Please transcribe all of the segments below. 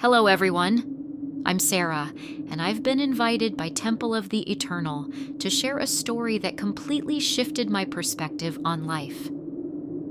Hello everyone, I'm Sarah, and I've been invited by Temple of the Eternal to share a story that completely shifted my perspective on life.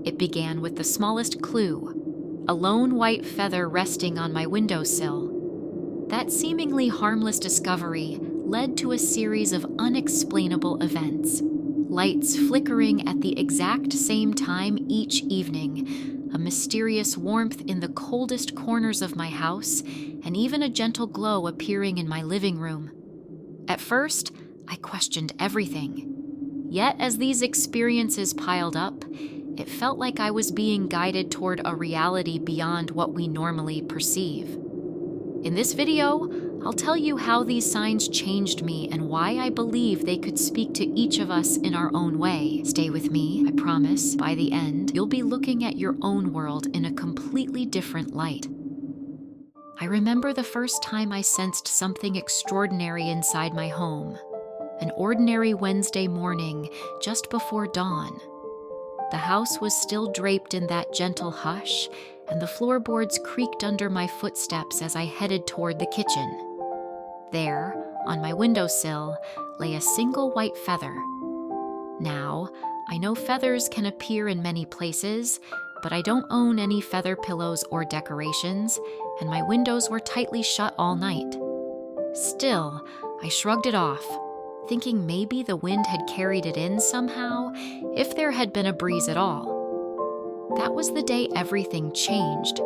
It began with the smallest clue, a lone white feather resting on my windowsill. That seemingly harmless discovery led to a series of unexplainable events, lights flickering at the exact same time each evening, a mysterious warmth in the coldest corners of my house, and even a gentle glow appearing in my living room. At first, I questioned everything. Yet as these experiences piled up, it felt like I was being guided toward a reality beyond what we normally perceive. In this video, I'll tell you how these signs changed me and why I believe they could speak to each of us in our own way. Stay with me, I promise. By the end, you'll be looking at your own world in a completely different light. I remember the first time I sensed something extraordinary inside my home. An ordinary Wednesday morning, just before dawn. The house was still draped in that gentle hush, and the floorboards creaked under my footsteps as I headed toward the kitchen. There, on my windowsill, lay a single white feather. Now, I know feathers can appear in many places, but I don't own any feather pillows or decorations, and my windows were tightly shut all night. Still, I shrugged it off, thinking maybe the wind had carried it in somehow, if there had been a breeze at all. That was the day everything changed.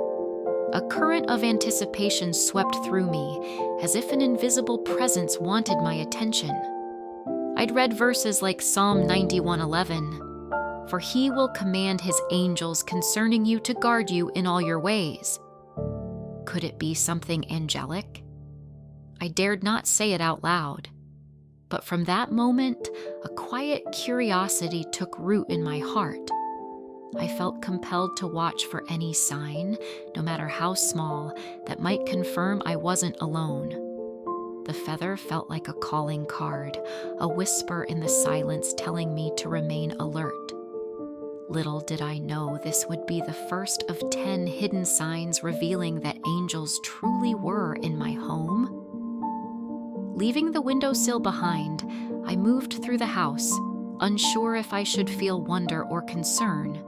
A current of anticipation swept through me, as if an invisible presence wanted my attention. I'd read verses like Psalm 91:11, "For he will command his angels concerning you to guard you in all your ways." Could it be something angelic? I dared not say it out loud. But from that moment, a quiet curiosity took root in my heart. I felt compelled to watch for any sign, no matter how small, that might confirm I wasn't alone. The feather felt like a calling card, a whisper in the silence telling me to remain alert. Little did I know this would be the first of 10 hidden signs revealing that angels truly were in my home. Leaving the windowsill behind, I moved through the house, unsure if I should feel wonder or concern.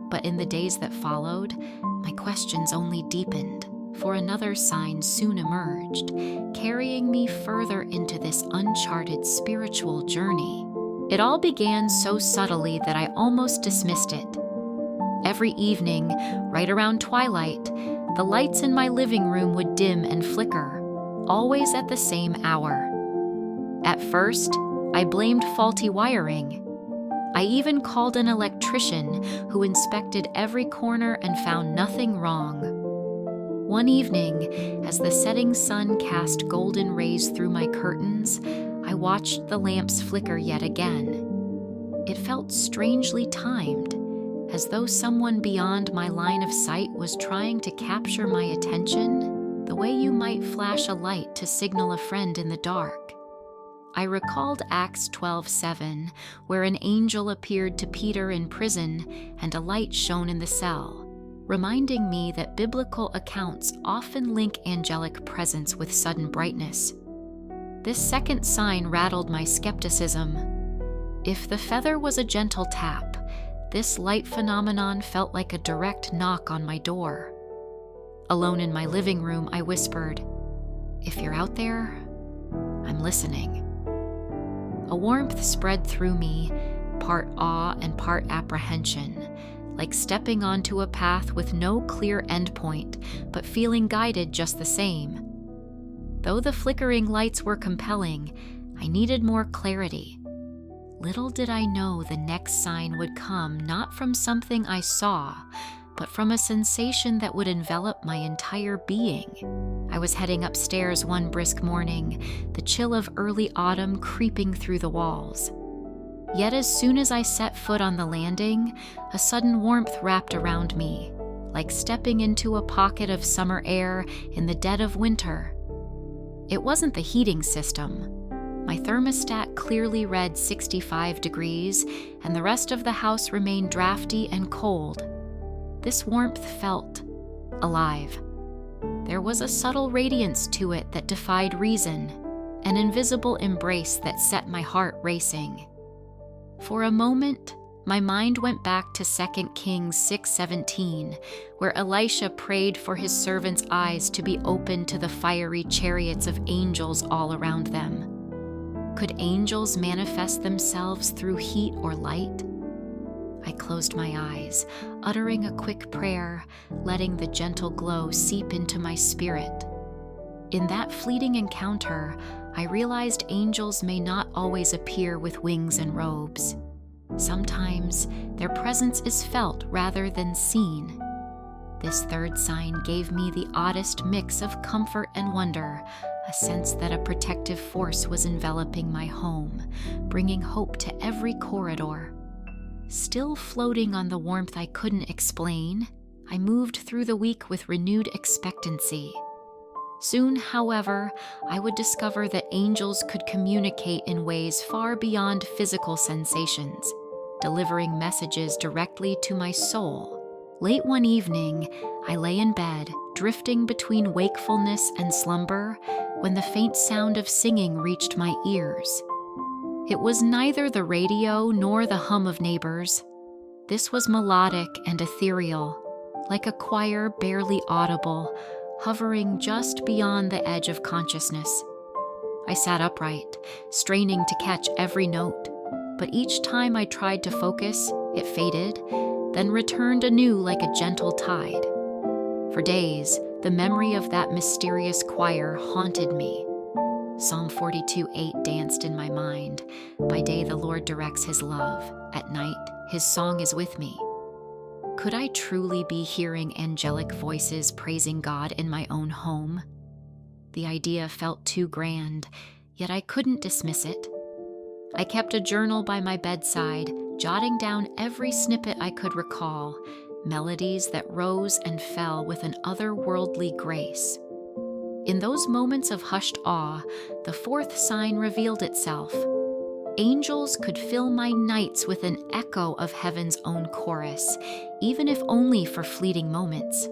But in the days that followed, my questions only deepened, for another sign soon emerged, carrying me further into this uncharted spiritual journey. It all began so subtly that I almost dismissed it. Every evening, right around twilight, the lights in my living room would dim and flicker, always at the same hour. At first, I blamed faulty wiring. I even called an electrician who inspected every corner and found nothing wrong. One evening, as the setting sun cast golden rays through my curtains, I watched the lamps flicker yet again. It felt strangely timed, as though someone beyond my line of sight was trying to capture my attention, the way you might flash a light to signal a friend in the dark. I recalled Acts 12:7, where an angel appeared to Peter in prison and a light shone in the cell, reminding me that biblical accounts often link angelic presence with sudden brightness. This second sign rattled my skepticism. If the feather was a gentle tap, this light phenomenon felt like a direct knock on my door. Alone in my living room, I whispered, "If you're out there, I'm listening." A warmth spread through me, part awe and part apprehension, like stepping onto a path with no clear endpoint, but feeling guided just the same. Though the flickering lights were compelling, I needed more clarity. Little did I know the next sign would come not from something I saw, but from a sensation that would envelop my entire being. I was heading upstairs one brisk morning, the chill of early autumn creeping through the walls. Yet as soon as I set foot on the landing, a sudden warmth wrapped around me, like stepping into a pocket of summer air in the dead of winter. It wasn't the heating system. My thermostat clearly read 65 degrees, and the rest of the house remained drafty and cold. This warmth felt alive. There was a subtle radiance to it that defied reason, an invisible embrace that set my heart racing. For a moment, my mind went back to 2 Kings 6:17, where Elisha prayed for his servant's eyes to be open to the fiery chariots of angels all around them. Could angels manifest themselves through heat or light? I closed my eyes, uttering a quick prayer, letting the gentle glow seep into my spirit. In that fleeting encounter, I realized angels may not always appear with wings and robes. Sometimes their presence is felt rather than seen. This third sign gave me the oddest mix of comfort and wonder, a sense that a protective force was enveloping my home, bringing hope to every corridor. Still floating on the warmth I couldn't explain, I moved through the week with renewed expectancy. Soon, however, I would discover that angels could communicate in ways far beyond physical sensations, delivering messages directly to my soul. Late one evening, I lay in bed, drifting between wakefulness and slumber, when the faint sound of singing reached my ears. It was neither the radio nor the hum of neighbors. This was melodic and ethereal, like a choir barely audible, hovering just beyond the edge of consciousness. I sat upright, straining to catch every note, but each time I tried to focus, it faded, then returned anew like a gentle tide. For days, the memory of that mysterious choir haunted me. Psalm 42:8 danced in my mind. By day the Lord directs his love. At night, his song is with me. Could I truly be hearing angelic voices praising God in my own home? The idea felt too grand, yet I couldn't dismiss it. I kept a journal by my bedside, jotting down every snippet I could recall, melodies that rose and fell with an otherworldly grace. In those moments of hushed awe, the fourth sign revealed itself. Angels could fill my nights with an echo of heaven's own chorus, even if only for fleeting moments.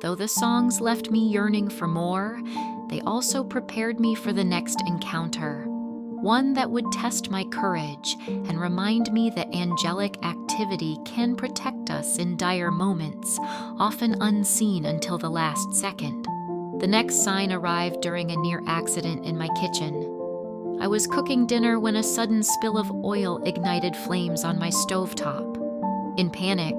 Though the songs left me yearning for more, they also prepared me for the next encounter, one that would test my courage and remind me that angelic activity can protect us in dire moments, often unseen until the last second. The next sign arrived during a near accident in my kitchen. I was cooking dinner when a sudden spill of oil ignited flames on my stovetop. In panic,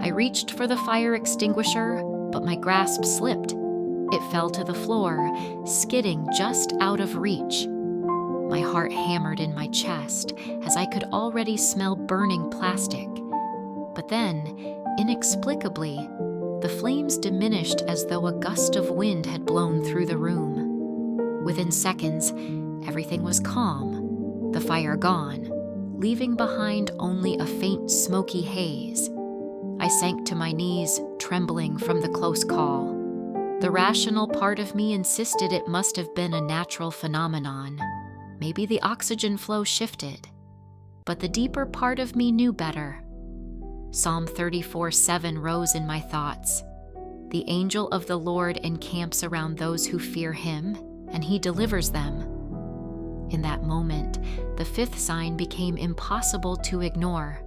I reached for the fire extinguisher, but my grasp slipped. It fell to the floor, skidding just out of reach. My heart hammered in my chest as I could already smell burning plastic. But then, inexplicably, the flames diminished as though a gust of wind had blown through the room. Within seconds, everything was calm, the fire gone, leaving behind only a faint smoky haze. I sank to my knees, trembling from the close call. The rational part of me insisted it must have been a natural phenomenon. Maybe the oxygen flow shifted. But the deeper part of me knew better. Psalm 34:7 rose in my thoughts. The angel of the Lord encamps around those who fear him, and he delivers them. In that moment, the fifth sign became impossible to ignore.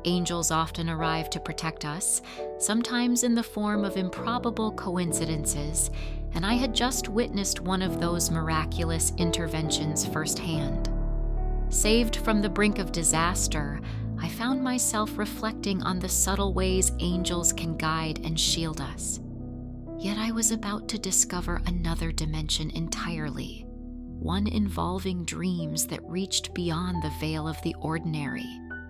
Angels often arrive to protect us, sometimes in the form of improbable coincidences, and I had just witnessed one of those miraculous interventions firsthand. Saved from the brink of disaster, I found myself reflecting on the subtle ways angels can guide and shield us. Yet I was about to discover another dimension entirely, one involving dreams that reached beyond the veil of the ordinary.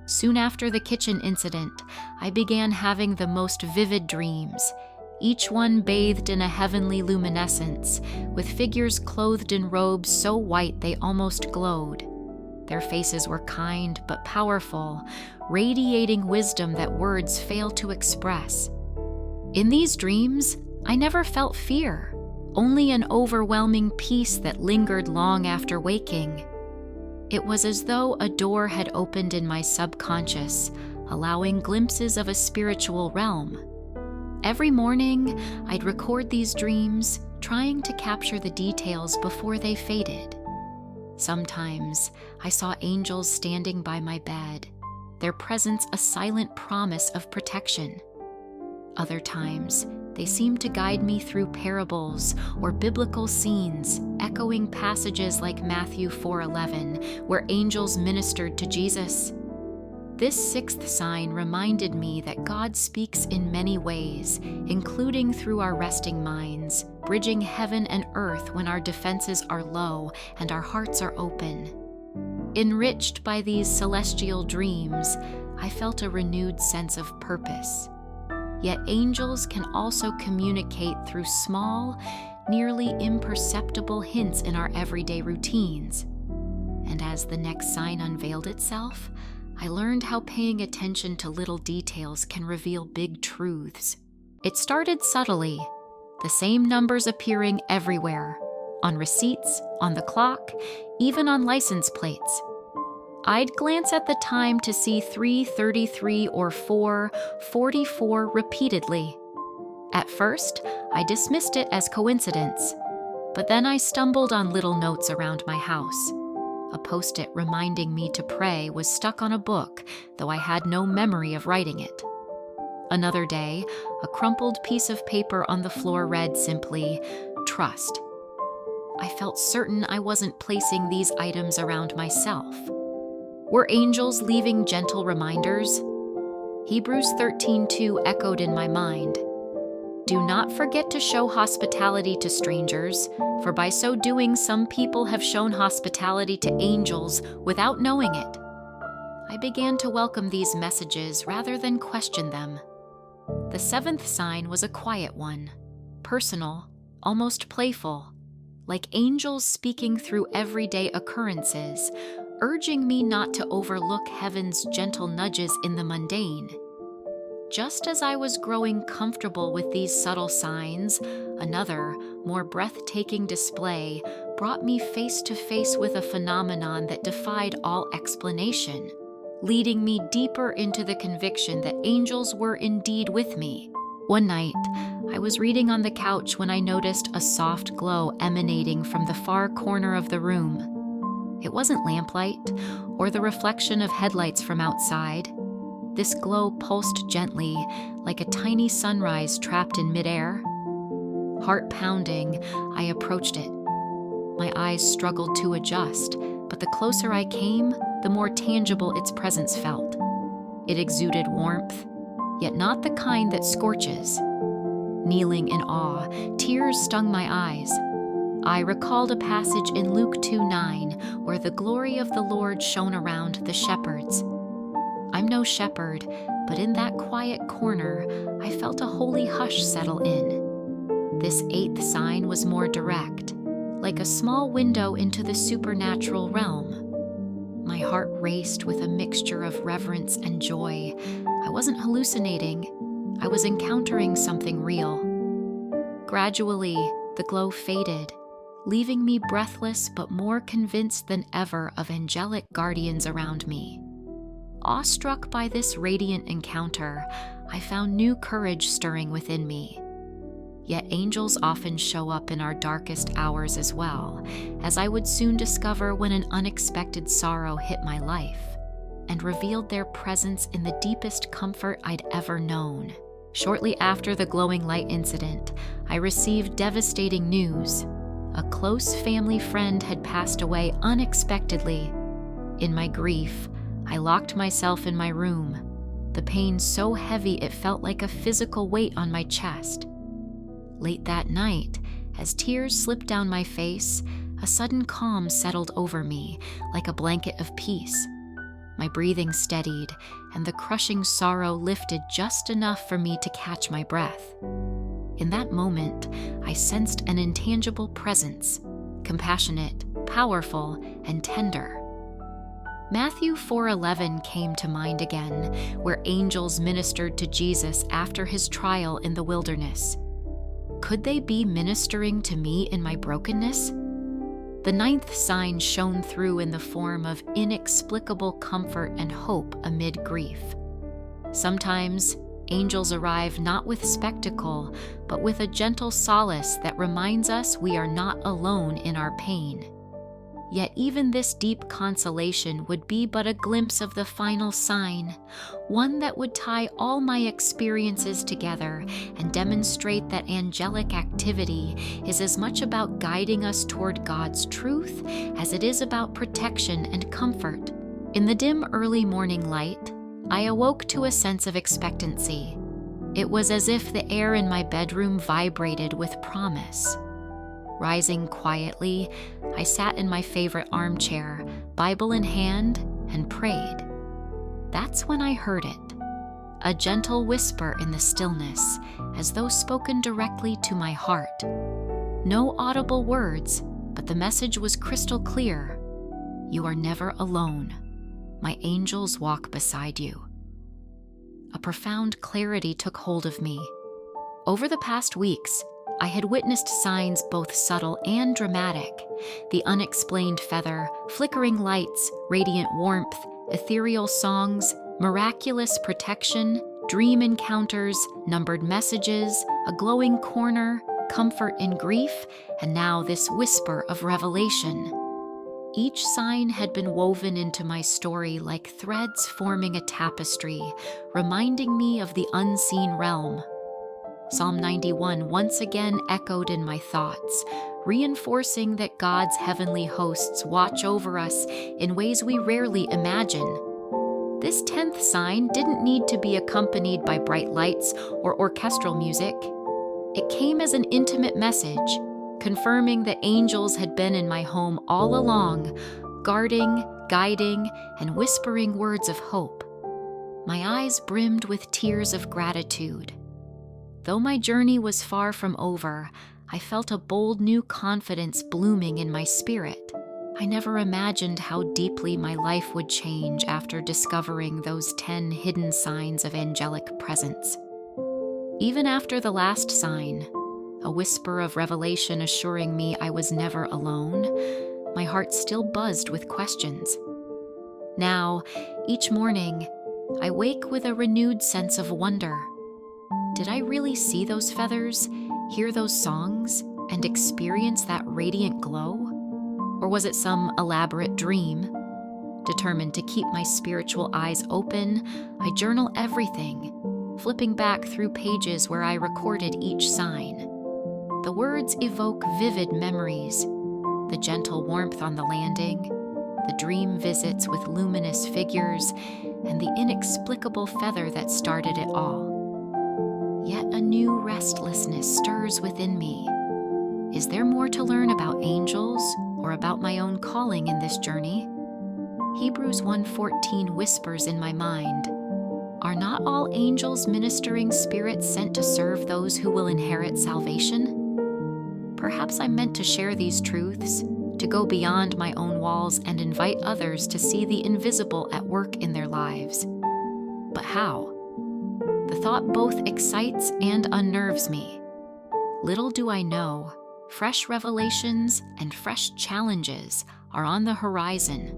Soon after the kitchen incident, I began having the most vivid dreams, each one bathed in a heavenly luminescence, with figures clothed in robes so white they almost glowed. Their faces were kind but powerful, radiating wisdom that words fail to express. In these dreams, I never felt fear, only an overwhelming peace that lingered long after waking. It was as though a door had opened in my subconscious, allowing glimpses of a spiritual realm. Every morning, I'd record these dreams, trying to capture the details before they faded. Sometimes, I saw angels standing by my bed, their presence a silent promise of protection. Other times, they seemed to guide me through parables or biblical scenes, echoing passages like Matthew 4:11, where angels ministered to Jesus. This sixth sign reminded me that God speaks in many ways, including through our resting minds, bridging heaven and earth when our defenses are low and our hearts are open. Enriched by these celestial dreams, I felt a renewed sense of purpose. Yet angels can also communicate through small, nearly imperceptible hints in our everyday routines. And as the next sign unveiled itself, I learned how paying attention to little details can reveal big truths. It started subtly, the same numbers appearing everywhere, on receipts, on the clock, even on license plates. I'd glance at the time to see 3:33 or 4:44 repeatedly. At first, I dismissed it as coincidence, but then I stumbled on little notes around my house. A post-it reminding me to pray was stuck on a book, though I had no memory of writing it. Another day, a crumpled piece of paper on the floor read simply, "Trust." I felt certain I wasn't placing these items around myself. Were angels leaving gentle reminders? Hebrews 13:2 echoed in my mind. "Do not forget to show hospitality to strangers, for by so doing some people have shown hospitality to angels without knowing it." I began to welcome these messages rather than question them. The seventh sign was a quiet one, personal, almost playful, like angels speaking through everyday occurrences, urging me not to overlook heaven's gentle nudges in the mundane. Just as I was growing comfortable with these subtle signs, another, more breathtaking display brought me face to face with a phenomenon that defied all explanation, leading me deeper into the conviction that angels were indeed with me. One night, I was reading on the couch when I noticed a soft glow emanating from the far corner of the room. It wasn't lamplight or the reflection of headlights from outside. This glow pulsed gently, like a tiny sunrise trapped in midair. Heart pounding, I approached it. My eyes struggled to adjust, but the closer I came, the more tangible its presence felt. It exuded warmth, yet not the kind that scorches. Kneeling in awe, tears stung my eyes. I recalled a passage in Luke 2:9, where the glory of the Lord shone around the shepherds. I'm no shepherd, but in that quiet corner, I felt a holy hush settle in. This eighth sign was more direct, like a small window into the supernatural realm. My heart raced with a mixture of reverence and joy. I wasn't hallucinating. I was encountering something real. Gradually, the glow faded, leaving me breathless but more convinced than ever of angelic guardians around me. Awestruck by this radiant encounter, I found new courage stirring within me. Yet angels often show up in our darkest hours as well, as I would soon discover when an unexpected sorrow hit my life and revealed their presence in the deepest comfort I'd ever known. Shortly after the glowing light incident, I received devastating news. A close family friend had passed away unexpectedly. In my grief, I locked myself in my room, the pain so heavy it felt like a physical weight on my chest. Late that night, as tears slipped down my face, a sudden calm settled over me, like a blanket of peace. My breathing steadied, and the crushing sorrow lifted just enough for me to catch my breath. In that moment, I sensed an intangible presence, compassionate, powerful, and tender. Matthew 4:11 came to mind again, where angels ministered to Jesus after his trial in the wilderness. Could they be ministering to me in my brokenness? The ninth sign shone through in the form of inexplicable comfort and hope amid grief. Sometimes, angels arrive not with spectacle, but with a gentle solace that reminds us we are not alone in our pain. Yet even this deep consolation would be but a glimpse of the final sign, one that would tie all my experiences together and demonstrate that angelic activity is as much about guiding us toward God's truth as it is about protection and comfort. In the dim early morning light, I awoke to a sense of expectancy. It was as if the air in my bedroom vibrated with promise. Rising quietly, I sat in my favorite armchair, Bible in hand, and prayed. That's when I heard it, a gentle whisper in the stillness, as though spoken directly to my heart. No audible words, but the message was crystal clear. You are never alone. My angels walk beside you. A profound clarity took hold of me. Over the past weeks, I had witnessed signs both subtle and dramatic: the unexplained feather, flickering lights, radiant warmth, ethereal songs, miraculous protection, dream encounters, numbered messages, a glowing corner, comfort in grief, and now this whisper of revelation. Each sign had been woven into my story like threads forming a tapestry, reminding me of the unseen realm. Psalm 91 once again echoed in my thoughts, reinforcing that God's heavenly hosts watch over us in ways we rarely imagine. This 10th sign didn't need to be accompanied by bright lights or orchestral music. It came as an intimate message, confirming that angels had been in my home all along, guarding, guiding, and whispering words of hope. My eyes brimmed with tears of gratitude. Though my journey was far from over, I felt a bold new confidence blooming in my spirit. I never imagined how deeply my life would change after discovering those 10 hidden signs of angelic presence. Even after the last sign, a whisper of revelation assuring me I was never alone, my heart still buzzed with questions. Now, each morning, I wake with a renewed sense of wonder. Did I really see those feathers, hear those songs, and experience that radiant glow? Or was it some elaborate dream? Determined to keep my spiritual eyes open, I journal everything, flipping back through pages where I recorded each sign. The words evoke vivid memories: the gentle warmth on the landing, the dream visits with luminous figures, and the inexplicable feather that started it all. Yet a new restlessness stirs within me. Is there more to learn about angels or about my own calling in this journey? Hebrews 1:14 whispers in my mind, "Are not all angels ministering spirits sent to serve those who will inherit salvation?" Perhaps I'm meant to share these truths, to go beyond my own walls and invite others to see the invisible at work in their lives. But how? The thought both excites and unnerves me. Little do I know, fresh revelations and fresh challenges are on the horizon.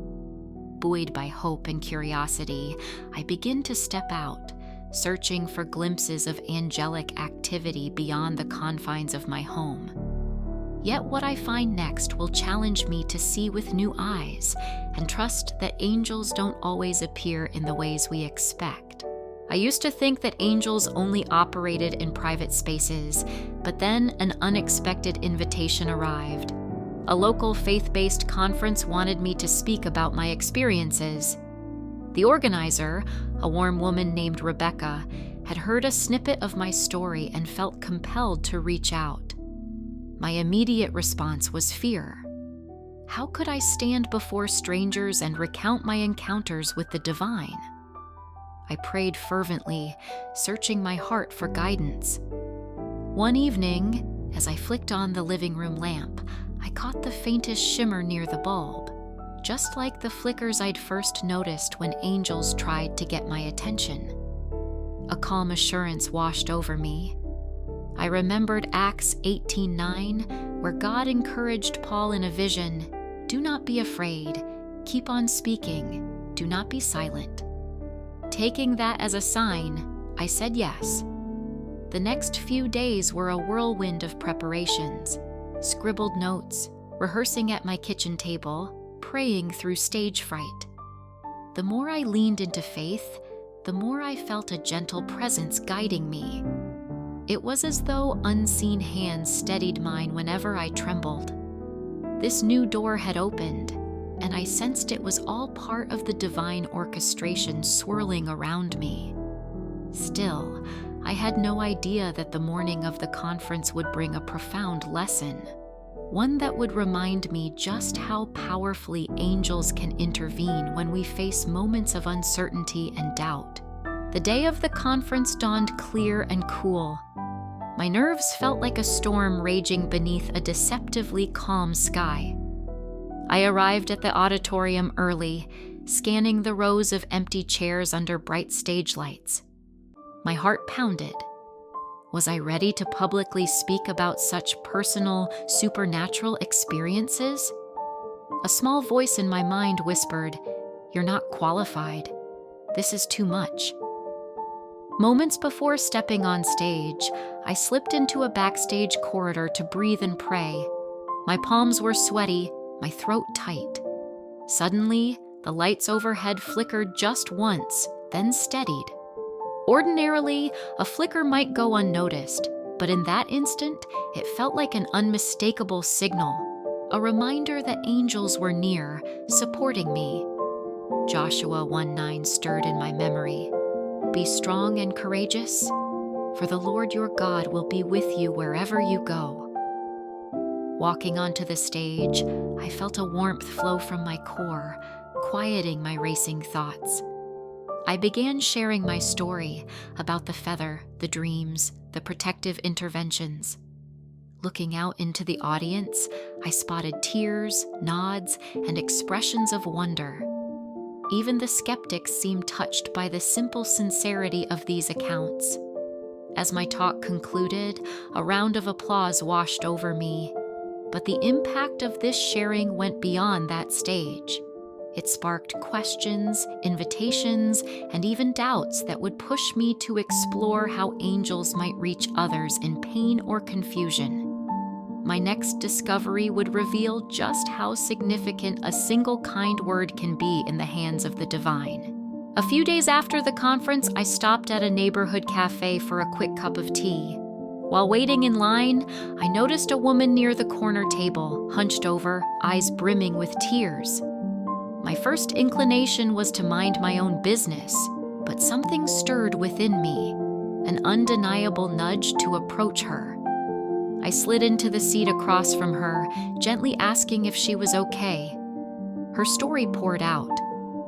Buoyed by hope and curiosity, I begin to step out, searching for glimpses of angelic activity beyond the confines of my home. Yet what I find next will challenge me to see with new eyes and trust that angels don't always appear in the ways we expect. I used to think that angels only operated in private spaces, but then an unexpected invitation arrived. A local faith-based conference wanted me to speak about my experiences. The organizer, a warm woman named Rebecca, had heard a snippet of my story and felt compelled to reach out. My immediate response was fear. How could I stand before strangers and recount my encounters with the divine? I prayed fervently, searching my heart for guidance. One evening, as I flicked on the living room lamp, I caught the faintest shimmer near the bulb, just like the flickers I'd first noticed when angels tried to get my attention. A calm assurance washed over me. I remembered Acts 18:9, where God encouraged Paul in a vision, "Do not be afraid, keep on speaking, do not be silent." Taking that as a sign, I said yes. The next few days were a whirlwind of preparations, scribbled notes, rehearsing at my kitchen table, praying through stage fright. The more I leaned into faith, the more I felt a gentle presence guiding me. It was as though unseen hands steadied mine whenever I trembled. This new door had opened, and I sensed it was all part of the divine orchestration swirling around me. Still, I had no idea that the morning of the conference would bring a profound lesson, one that would remind me just how powerfully angels can intervene when we face moments of uncertainty and doubt. The day of the conference dawned clear and cool. My nerves felt like a storm raging beneath a deceptively calm sky. I arrived at the auditorium early, scanning the rows of empty chairs under bright stage lights. My heart pounded. Was I ready to publicly speak about such personal, supernatural experiences? A small voice in my mind whispered, "You're not qualified. This is too much." Moments before stepping on stage, I slipped into a backstage corridor to breathe and pray. My palms were sweaty, my throat tight. Suddenly, the lights overhead flickered just once, then steadied. Ordinarily, a flicker might go unnoticed, but in that instant, it felt like an unmistakable signal, a reminder that angels were near, supporting me. Joshua 1:9 stirred in my memory. "Be strong and courageous, for the Lord your God will be with you wherever you go." Walking onto the stage, I felt a warmth flow from my core, quieting my racing thoughts. I began sharing my story about the feather, the dreams, the protective interventions. Looking out into the audience, I spotted tears, nods, and expressions of wonder. Even the skeptics seemed touched by the simple sincerity of these accounts. As my talk concluded, a round of applause washed over me. But the impact of this sharing went beyond that stage. It sparked questions, invitations, and even doubts that would push me to explore how angels might reach others in pain or confusion. My next discovery would reveal just how significant a single kind word can be in the hands of the divine. A few days after the conference, I stopped at a neighborhood cafe for a quick cup of tea. While waiting in line, I noticed a woman near the corner table, hunched over, eyes brimming with tears. My first inclination was to mind my own business, but something stirred within me, an undeniable nudge to approach her. I slid into the seat across from her, gently asking if she was okay. Her story poured out.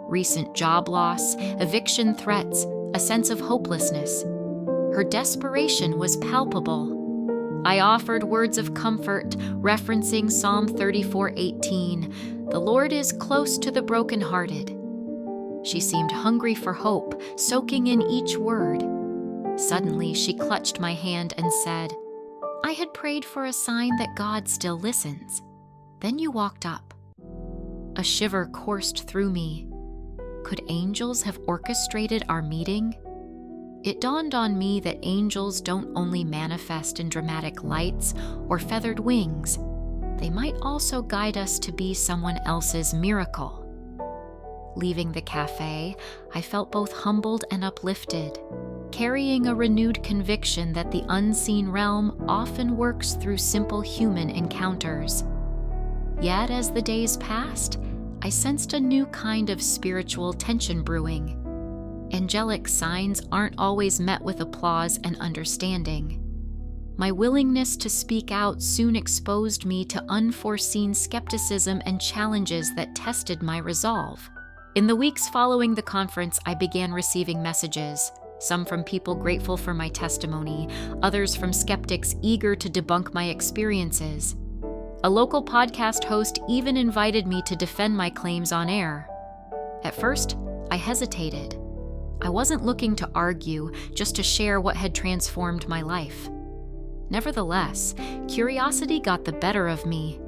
Recent job loss, eviction threats, a sense of hopelessness. Her desperation was palpable. I offered words of comfort, referencing Psalm 34:18, "The Lord is close to the brokenhearted." She seemed hungry for hope, soaking in each word. Suddenly, she clutched my hand and said, "I had prayed for a sign that God still listens. Then you walked up." A shiver coursed through me. Could angels have orchestrated our meeting? It dawned on me that angels don't only manifest in dramatic lights or feathered wings. They might also guide us to be someone else's miracle. Leaving the cafe, I felt both humbled and uplifted, carrying a renewed conviction that the unseen realm often works through simple human encounters. Yet as the days passed, I sensed a new kind of spiritual tension brewing. Angelic signs aren't always met with applause and understanding. My willingness to speak out soon exposed me to unforeseen skepticism and challenges that tested my resolve. In the weeks following the conference, I began receiving messages, some from people grateful for my testimony, others from skeptics eager to debunk my experiences. A local podcast host even invited me to defend my claims on air. At first, I hesitated. I wasn't looking to argue, just to share what had transformed my life. Nevertheless, curiosity got the better of me.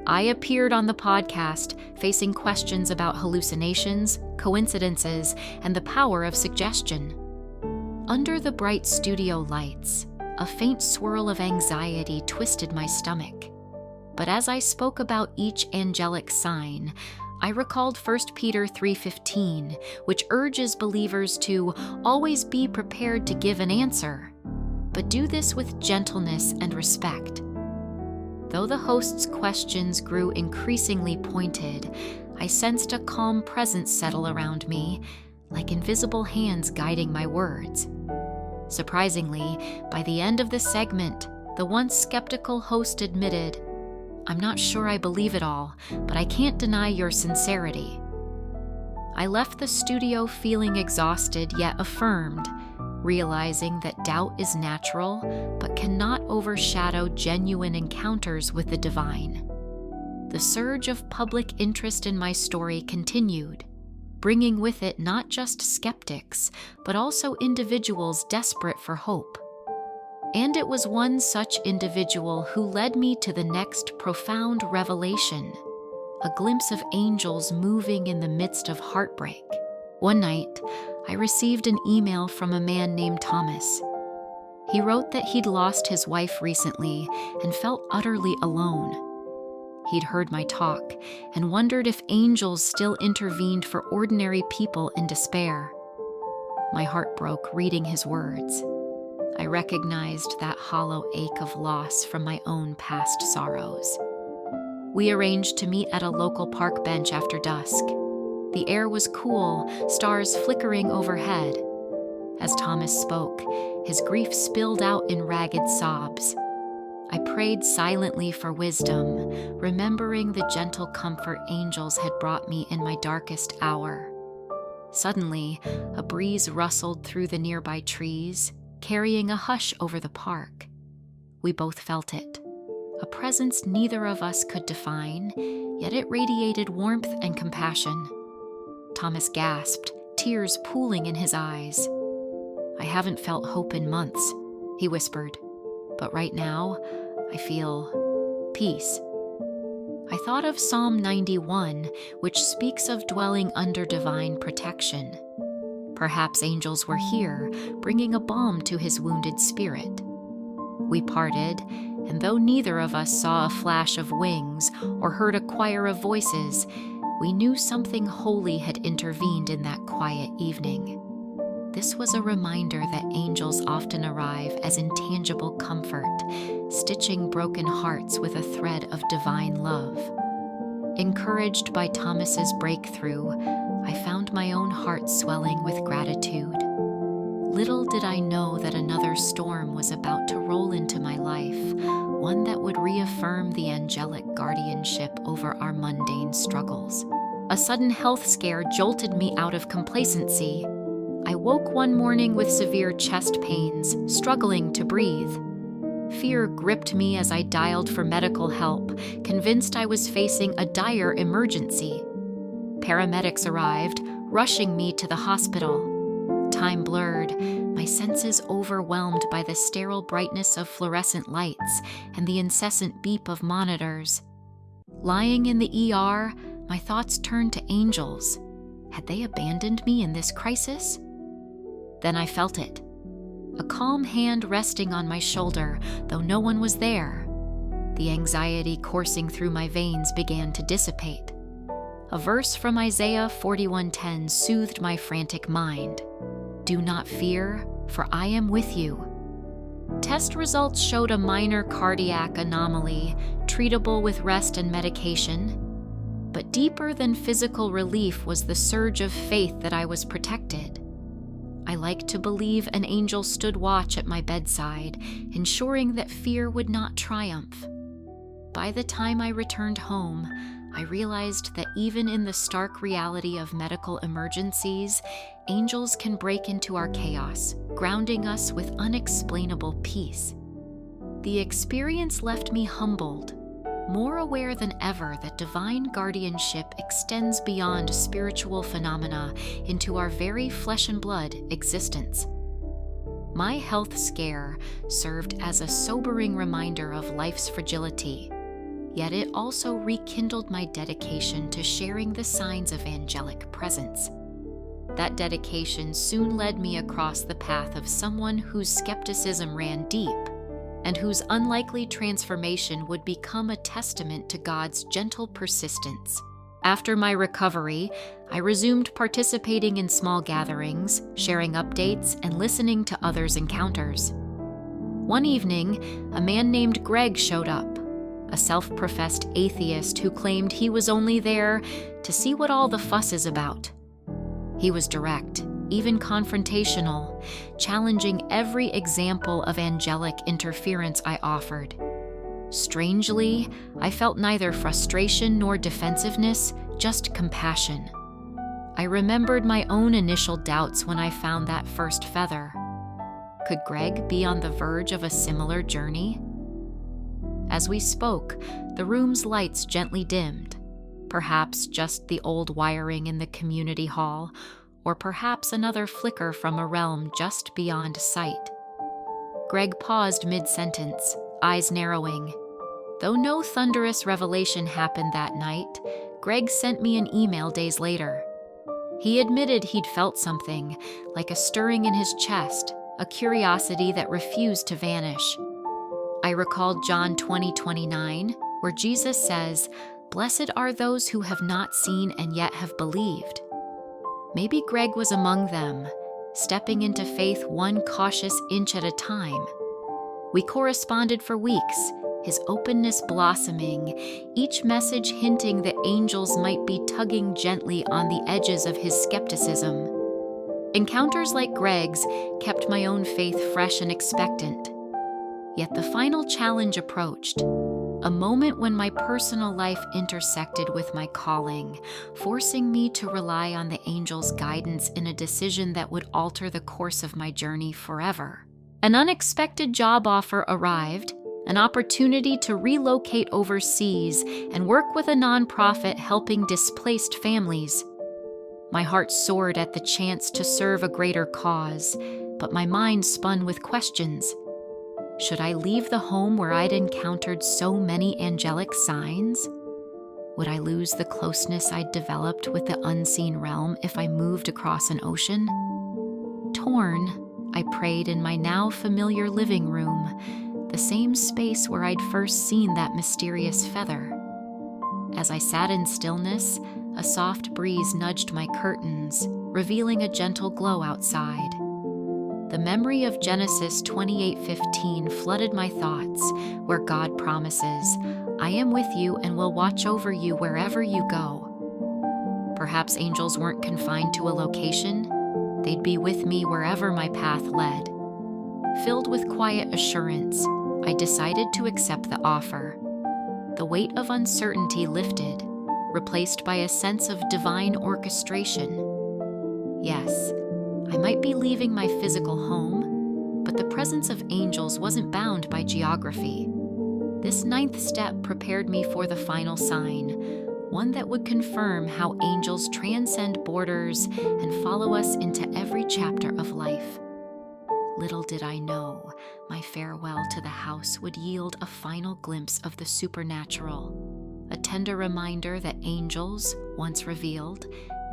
I appeared on the podcast, facing questions about hallucinations, coincidences, and the power of suggestion. Under the bright studio lights, a faint swirl of anxiety twisted my stomach. But as I spoke about each angelic sign, I recalled 1 Peter 3:15, which urges believers to always be prepared to give an answer, but do this with gentleness and respect. Though the host's questions grew increasingly pointed, I sensed a calm presence settle around me, like invisible hands guiding my words. Surprisingly, by the end of the segment, the once skeptical host admitted, "I'm not sure I believe it all, but I can't deny your sincerity." I left the studio feeling exhausted yet affirmed, realizing that doubt is natural but cannot overshadow genuine encounters with the divine. The surge of public interest in my story continued, bringing with it not just skeptics, but also individuals desperate for hope. And it was one such individual who led me to the next profound revelation, a glimpse of angels moving in the midst of heartbreak. One night, I received an email from a man named Thomas. He wrote that he'd lost his wife recently and felt utterly alone. He'd heard my talk and wondered if angels still intervened for ordinary people in despair. My heart broke reading his words. I recognized that hollow ache of loss from my own past sorrows. We arranged to meet at a local park bench after dusk. The air was cool, stars flickering overhead. As Thomas spoke, his grief spilled out in ragged sobs. I prayed silently for wisdom, remembering the gentle comfort angels had brought me in my darkest hour. Suddenly, a breeze rustled through the nearby trees, carrying a hush over the park. We both felt it, a presence neither of us could define, yet it radiated warmth and compassion. Thomas gasped, tears pooling in his eyes. "I haven't felt hope in months," he whispered, "but right now, I feel peace." I thought of Psalm 91, which speaks of dwelling under divine protection. Perhaps angels were here, bringing a balm to his wounded spirit. We parted, and though neither of us saw a flash of wings or heard a choir of voices, we knew something holy had intervened in that quiet evening. This was a reminder that angels often arrive as intangible comfort, stitching broken hearts with a thread of divine love. Encouraged by Thomas's breakthrough, I found my own heart swelling with gratitude. Little did I know that another storm was about to roll into my life, one that would reaffirm the angelic guardianship over our mundane struggles. A sudden health scare jolted me out of complacency. I woke one morning with severe chest pains, struggling to breathe. Fear gripped me as I dialed for medical help, convinced I was facing a dire emergency. Paramedics arrived, rushing me to the hospital. Time blurred, my senses overwhelmed by the sterile brightness of fluorescent lights and the incessant beep of monitors. Lying in the ER, my thoughts turned to angels. Had they abandoned me in this crisis? Then I felt it. A calm hand resting on my shoulder, though no one was there. The anxiety coursing through my veins began to dissipate. A verse from Isaiah 41:10 soothed my frantic mind. "Do not fear, for I am with you." Test results showed a minor cardiac anomaly, treatable with rest and medication. But deeper than physical relief was the surge of faith that I was protected. I like to believe an angel stood watch at my bedside, ensuring that fear would not triumph. By the time I returned home, I realized that even in the stark reality of medical emergencies, angels can break into our chaos, grounding us with unexplainable peace. The experience left me humbled, more aware than ever that divine guardianship extends beyond spiritual phenomena into our very flesh and blood existence. My health scare served as a sobering reminder of life's fragility, yet it also rekindled my dedication to sharing the signs of angelic presence. That dedication soon led me across the path of someone whose skepticism ran deep and whose unlikely transformation would become a testament to God's gentle persistence. After my recovery, I resumed participating in small gatherings, sharing updates, and listening to others' encounters. One evening, a man named Greg showed up, a self-professed atheist who claimed he was only there to see what all the fuss is about. He was direct, even confrontational, challenging every example of angelic interference I offered. Strangely, I felt neither frustration nor defensiveness, just compassion. I remembered my own initial doubts when I found that first feather. Could Greg be on the verge of a similar journey? As we spoke, the room's lights gently dimmed, perhaps just the old wiring in the community hall, or perhaps another flicker from a realm just beyond sight. Greg paused mid-sentence, eyes narrowing. Though no thunderous revelation happened that night, Greg sent me an email days later. He admitted he'd felt something, like a stirring in his chest, a curiosity that refused to vanish. I recalled John 20:29, where Jesus says, "Blessed are those who have not seen and yet have believed." Maybe Greg was among them, stepping into faith one cautious inch at a time. We corresponded for weeks, his openness blossoming, each message hinting that angels might be tugging gently on the edges of his skepticism. Encounters like Greg's kept my own faith fresh and expectant. Yet the final challenge approached, a moment when my personal life intersected with my calling, forcing me to rely on the angel's guidance in a decision that would alter the course of my journey forever. An unexpected job offer arrived, an opportunity to relocate overseas and work with a nonprofit helping displaced families. My heart soared at the chance to serve a greater cause, but my mind spun with questions. Should I leave the home where I'd encountered so many angelic signs? Would I lose the closeness I'd developed with the unseen realm if I moved across an ocean? Torn, I prayed in my now familiar living room, the same space where I'd first seen that mysterious feather. As I sat in stillness, a soft breeze nudged my curtains, revealing a gentle glow outside. The memory of Genesis 28:15 flooded my thoughts, where God promises, "I am with you and will watch over you wherever you go." Perhaps angels weren't confined to a location. They'd be with me wherever my path led. Filled with quiet assurance, I decided to accept the offer. The weight of uncertainty lifted, replaced by a sense of divine orchestration. Yes, I might be leaving my physical home, but the presence of angels wasn't bound by geography. This 9th step prepared me for the final sign, one that would confirm how angels transcend borders and follow us into every chapter of life. Little did I know, my farewell to the house would yield a final glimpse of the supernatural, a tender reminder that angels, once revealed,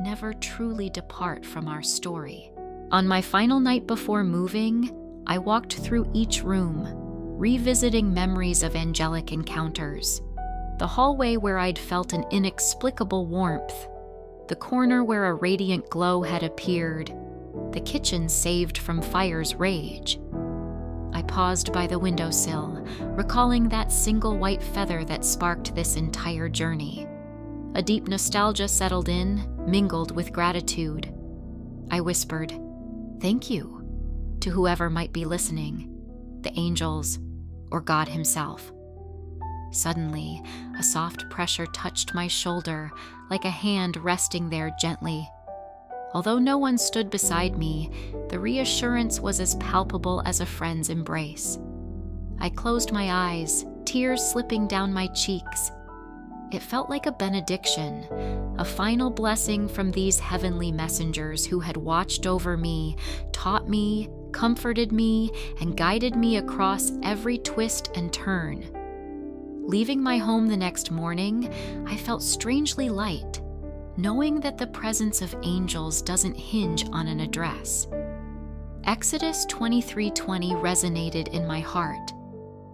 never truly depart from our story. On my final night before moving, I walked through each room, revisiting memories of angelic encounters. The hallway where I'd felt an inexplicable warmth, the corner where a radiant glow had appeared, the kitchen saved from fire's rage. I paused by the windowsill, recalling that single white feather that sparked this entire journey. A deep nostalgia settled in, mingled with gratitude. I whispered, "Thank you," to whoever might be listening, the angels or God himself. Suddenly, a soft pressure touched my shoulder, like a hand resting there gently. Although no one stood beside me, the reassurance was as palpable as a friend's embrace. I closed my eyes, tears slipping down my cheeks. It felt like a benediction, a final blessing from these heavenly messengers who had watched over me, taught me, comforted me, and guided me across every twist and turn. Leaving my home the next morning, I felt strangely light, knowing that the presence of angels doesn't hinge on an address. Exodus 23:20 resonated in my heart.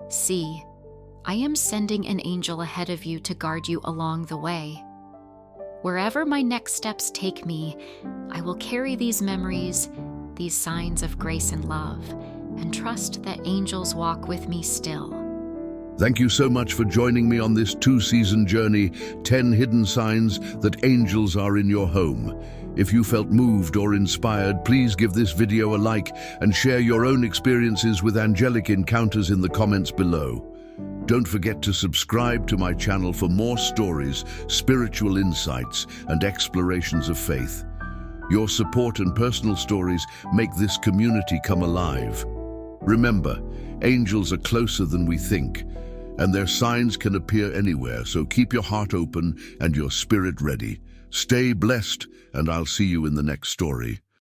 See, I am sending an angel ahead of you to guard you along the way. Wherever my next steps take me, I will carry these memories, these signs of grace and love, and trust that angels walk with me still. Thank you so much for joining me on this 2-season journey, 10 hidden signs that angels are in your home. If you felt moved or inspired, please give this video a like and share your own experiences with angelic encounters in the comments below. Don't forget to subscribe to my channel for more stories, spiritual insights, and explorations of faith. Your support and personal stories make this community come alive. Remember, angels are closer than we think, and their signs can appear anywhere, so keep your heart open and your spirit ready. Stay blessed, and I'll see you in the next story.